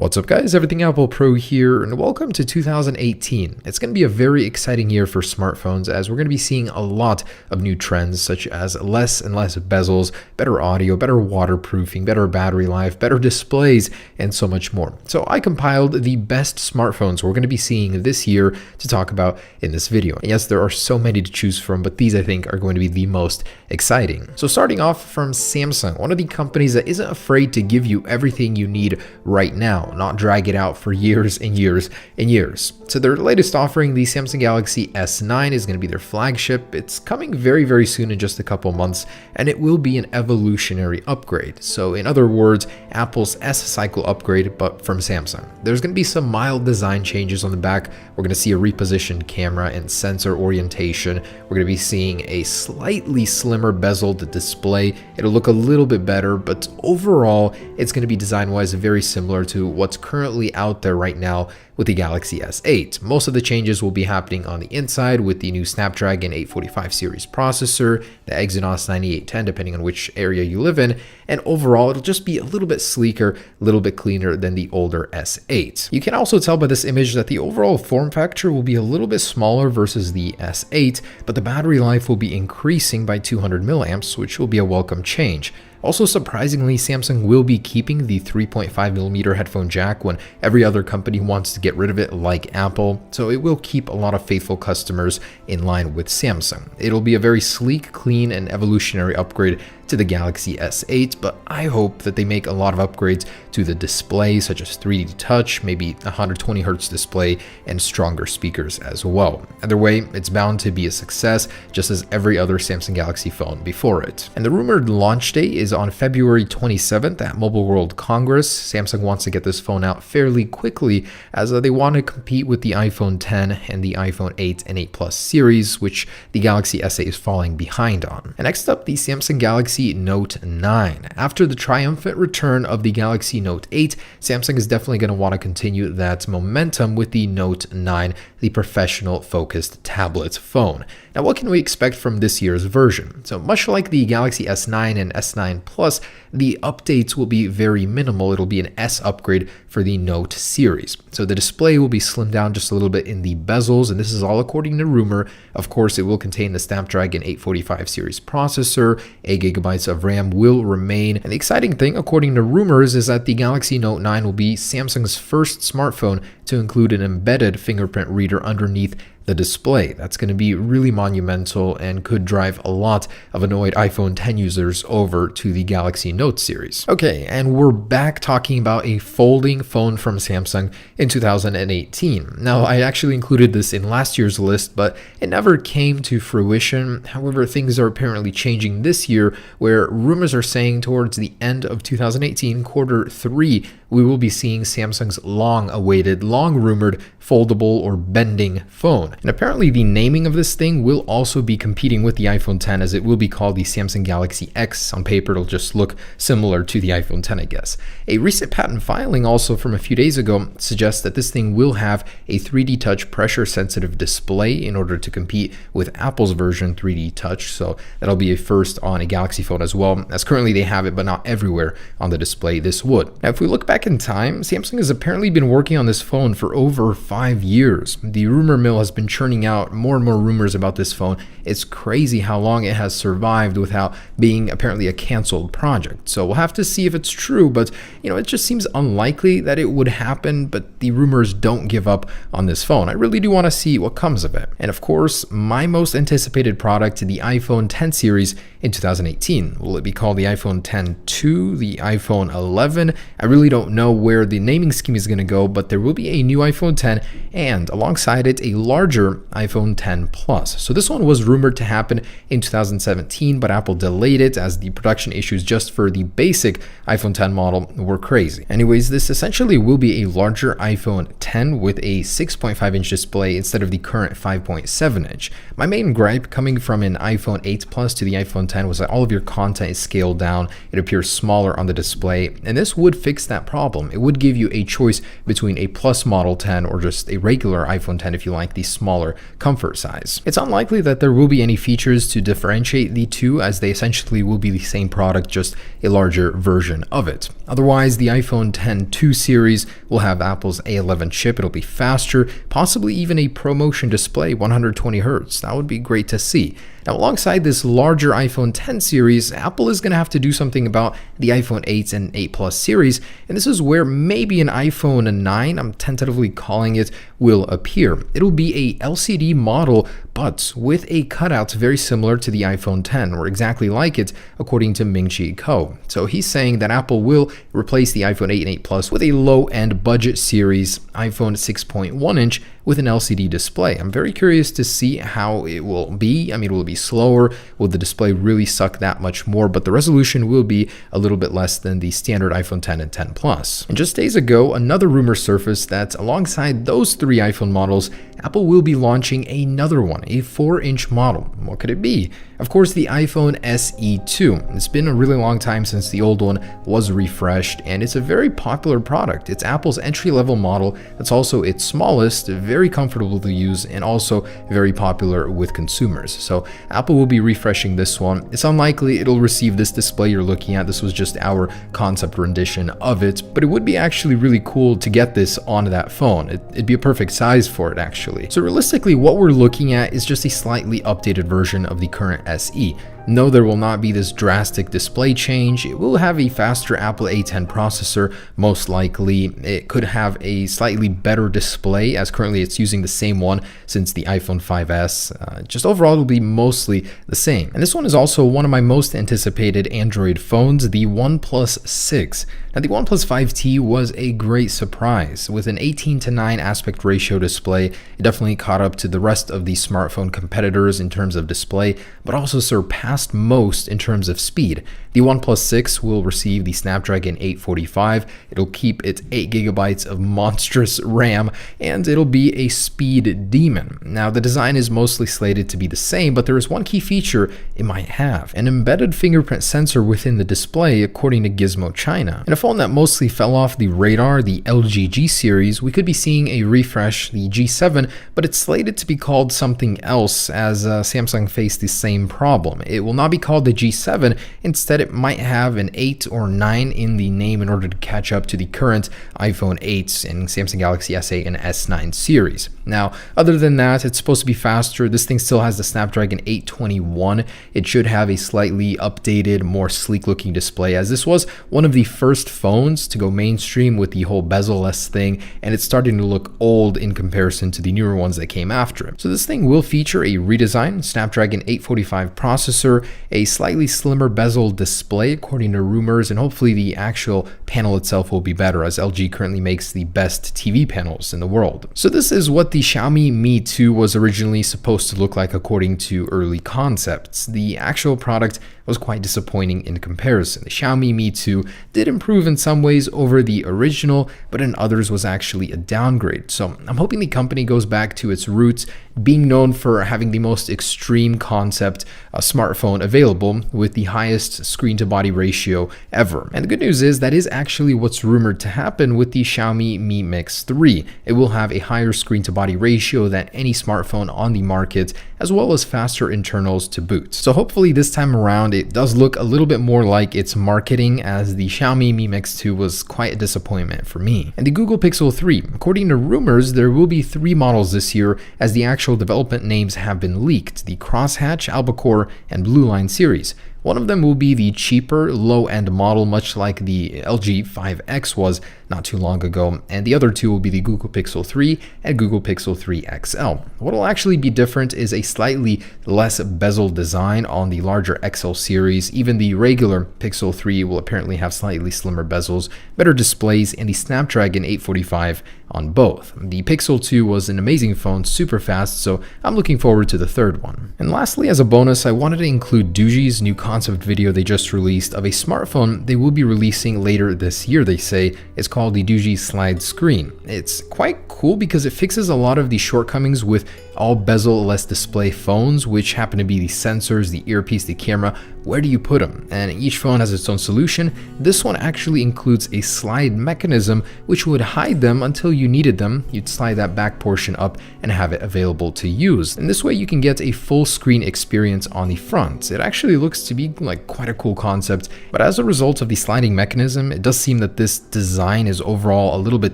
What's up guys, Everything Apple Pro here, and welcome to 2018. It's going to be a very exciting year for smartphones as we're going to be seeing a lot of new trends such as less and less bezels, better audio, better waterproofing, better battery life, better displays, and so much more. So I compiled the best smartphones we're going to be seeing this year to talk about in this video. And yes, there are so many to choose from, but these I think are going to be the most exciting. So starting off from Samsung, one of the companies that isn't afraid to give you everything you need right now, not drag it out for years and years and years. So their latest offering, the Samsung Galaxy S9, is going to be their flagship. It's coming very, very soon in just a couple months, and it will be an evolutionary upgrade. So in other words, Apple's S-Cycle upgrade, but from Samsung. There's going to be some mild design changes on the back. We're going to see a repositioned camera and sensor orientation. We're going to be seeing a slightly slimmer bezeled display. It'll look a little bit better, but overall, it's going to be design-wise very similar to what's currently out there right now with the Galaxy S8. Most of the changes will be happening on the inside with the new Snapdragon 845 series processor, the Exynos 9810 depending on which area you live in, and overall it'll just be a little bit sleeker, a little bit cleaner than the older S8. You can also tell by this image that the overall form factor will be a little bit smaller versus the S8, but the battery life will be increasing by 200 milliamps, which will be a welcome change. Also, surprisingly, Samsung will be keeping the 3.5mm headphone jack when every other company wants to get rid of it like Apple, so it will keep a lot of faithful customers in line with Samsung. It'll be a very sleek, clean, and evolutionary upgrade to the Galaxy S8, but I hope that they make a lot of upgrades to the display, such as 3D touch, maybe 120Hz display, and stronger speakers as well. Either way, it's bound to be a success, just as every other Samsung Galaxy phone before it. And the rumored launch date is on February 27th at Mobile World Congress. Samsung wants to get this phone out fairly quickly as they want to compete with the iPhone X and the iPhone 8 and 8 Plus series, which the Galaxy S8 is falling behind on. And next up, the Samsung Galaxy Note 9. After the triumphant return of the Galaxy Note 8, Samsung is definitely going to want to continue that momentum with the Note 9, the professional focused tablet phone. Now, what can we expect from this year's version? So much like the Galaxy S9 and S9 Plus, the updates will be very minimal. It'll be an S upgrade for the Note series. So the display will be slimmed down just a little bit in the bezels, and this is all according to rumor. Of course, it will contain the Snapdragon 845 series processor, 8 GB of RAM will remain. And the exciting thing, according to rumors, is that the Galaxy Note 9 will be Samsung's first smartphone to include an embedded fingerprint reader underneath the display. That's going to be really monumental and could drive a lot of annoyed iPhone X users over to the Galaxy Note series. Okay, and we're back talking about a folding phone from Samsung in 2018. Now, I actually included this in last year's list, but it never came to fruition. However, things are apparently changing this year, where rumors are saying towards the end of 2018, quarter 3, we will be seeing Samsung's long-awaited, long-rumored foldable or bending phone. And apparently the naming of this thing will also be competing with the iPhone X, as it will be called the Samsung Galaxy X. On paper, it'll just look similar to the iPhone X, I guess. A recent patent filing also from a few days ago suggests that this thing will have a 3D touch pressure-sensitive display in order to compete with Apple's version 3D touch. So that'll be a first on a Galaxy phone as well, as currently they have it, but not everywhere on the display this would. Now, if we look back in time, Samsung has apparently been working on this phone for over 5 years. The rumor mill has been churning out more and more rumors about this phone. It's crazy how long it has survived without being apparently a canceled project. So we'll have to see if it's true, but it just seems unlikely that it would happen, but the rumors don't give up on this phone. I really do want to see what comes of it. And of course, my most anticipated product, the iPhone X series in 2018. Will it be called the iPhone X2, the iPhone 11? I really don't know where the naming scheme is going to go, but there will be a new iPhone X and alongside it a larger iPhone X Plus. So this one was rumored to happen in 2017, but Apple delayed it as the production issues just for the basic iPhone X model were crazy. Anyways, this essentially will be a larger iPhone X with a 6.5-inch display instead of the current 5.7-inch. My main gripe coming from an iPhone 8 Plus to the iPhone X was that all of your content is scaled down, it appears smaller on the display, and this would fix that problem. It would give you a choice between a Plus Model 10 or just a regular iPhone 10 if you like the smaller comfort size. It's unlikely that there will be any features to differentiate the two, as they essentially will be the same product, just a larger version of it. Otherwise, the iPhone X2 series will have Apple's A11 chip. It'll be faster, possibly even a ProMotion display, 120Hz. That would be great to see. Now, alongside this larger iPhone X series, Apple is going to have to do something about the iPhone 8 and 8 Plus series, and this is where maybe an iPhone 9, I'm tentatively calling it, will appear. It'll be a LCD model, but with a cutout very similar to the iPhone X, or exactly like it, according to Ming-Chi Kuo. So he's saying that Apple will replace the iPhone 8 and 8 Plus with a low-end budget series iPhone 6.1-inch with an LCD display. I'm very curious to see how it will be. I mean, will it be slower? Will the display really suck that much more? But the resolution will be a little bit less than the standard iPhone X and X Plus. And just days ago, another rumor surfaced that alongside those three iPhone models, Apple will be launching another one, a 4-inch model. What could it be? Of course, the iPhone SE2. It's been a really long time since the old one was refreshed, and it's a very popular product. It's Apple's entry-level model that's also its smallest, very comfortable to use, and also very popular with consumers. So Apple will be refreshing this one. It's unlikely it'll receive this display you're looking at. This was just our concept rendition of it, but it would be actually really cool to get this on that phone. It'd be a perfect size for it, actually. So realistically, what we're looking at is just a slightly updated version of the current SE. No, there will not be this drastic display change. It will have a faster Apple A10 processor, most likely. It could have a slightly better display, as currently it's using the same one since the iPhone 5S. Just overall, it'll be mostly the same. And this one is also one of my most anticipated Android phones, the OnePlus 6. Now, the OnePlus 5T was a great surprise. With an 18:9 aspect ratio display, it definitely caught up to the rest of the smartphone competitors in terms of display, but also surpassed most in terms of speed. The OnePlus 6 will receive the Snapdragon 845. It'll keep its 8 GB of monstrous RAM, and it'll be a speed demon. Now, the design is mostly slated to be the same, but there is one key feature it might have: an embedded fingerprint sensor within the display, according to Gizmo China. In a phone that mostly fell off the radar, the LG G series, we could be seeing a refresh, the G7, but it's slated to be called something else, as Samsung faced the same problem. It will not be called the G7. Instead, it might have an 8 or 9 in the name in order to catch up to the current iPhone 8 and Samsung Galaxy S8 and S9 series. Now, other than that, it's supposed to be faster. This thing still has the Snapdragon 821. It should have a slightly updated, more sleek looking display, as this was one of the first phones to go mainstream with the whole bezel-less thing, and it's starting to look old in comparison to the newer ones that came after it. So this thing will feature a redesigned Snapdragon 845 processor, a slightly slimmer bezel display according to rumors, and hopefully the actual panel itself will be better, as LG currently makes the best TV panels in the world. So this is what the Xiaomi Mi 2 was originally supposed to look like according to early concepts. The actual product was quite disappointing in comparison. The Xiaomi Mi 2 did improve in some ways over the original, but in others was actually a downgrade. So I'm hoping the company goes back to its roots, being known for having the most extreme concept smartphone available with the highest screen to body ratio ever. And the good news is that is actually what's rumored to happen with the Xiaomi Mi Mix 3. It will have a higher screen to body ratio than any smartphone on the market, as well as faster internals to boot. So hopefully this time around it does look a little bit more like its marketing, as the Xiaomi Mi Mix 2 was quite a disappointment for me. And the Google Pixel 3, according to rumors, there will be 3 models this year, as the actual development names have been leaked: the Crosshatch, Albacore, and Blue Line series. One of them will be the cheaper, low-end model, much like the LG 5X was not too long ago, and the other 2 will be the Google Pixel 3 and Google Pixel 3 XL. What will actually be different is a slightly less bezel design on the larger XL series. Even the regular Pixel 3 will apparently have slightly slimmer bezels, better displays, and the Snapdragon 845 on both. The Pixel 2 was an amazing phone, super fast, so I'm looking forward to the third one. And lastly, as a bonus, I wanted to include Doogie's new concept video they just released of a smartphone they will be releasing later this year, they say. It's called the Doogee Slide Screen. It's quite cool because it fixes a lot of the shortcomings with all bezel-less display phones, which happen to be the sensors, the earpiece, the camera, where do you put them? And each phone has its own solution. This one actually includes a slide mechanism which would hide them until you needed them. You'd slide that back portion up and have it available to use. And this way you can get a full screen experience on the front. It actually looks to be like quite a cool concept, but as a result of the sliding mechanism, it does seem that this design is overall a little bit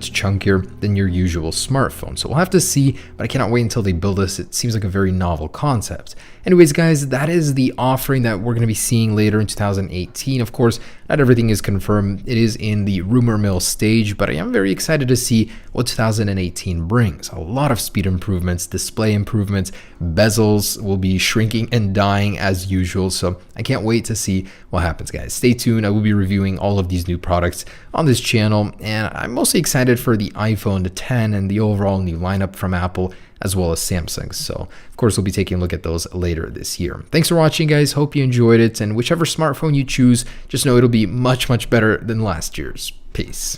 chunkier than your usual smartphone. So we'll have to see, but I cannot wait until they build this. It seems like a very novel concept. Anyways, guys, that is the offering that we're going to be seeing later in 2018. Of course, not everything is confirmed. It is in the rumor mill stage, but I am very excited to see what 2018 brings. A lot of speed improvements, display improvements, bezels will be shrinking and dying as usual. So I can't wait to see what happens, guys. Stay tuned. I will be reviewing all of these new products on this channel, and I'm mostly excited for the iPhone 10 and the overall new lineup from Apple, as well as Samsung. So of course, we'll be taking a look at those later this year. Thanks for watching, guys. Hope you enjoyed it. And whichever smartphone you choose, just know it'll be much, much better than last year's. Peace.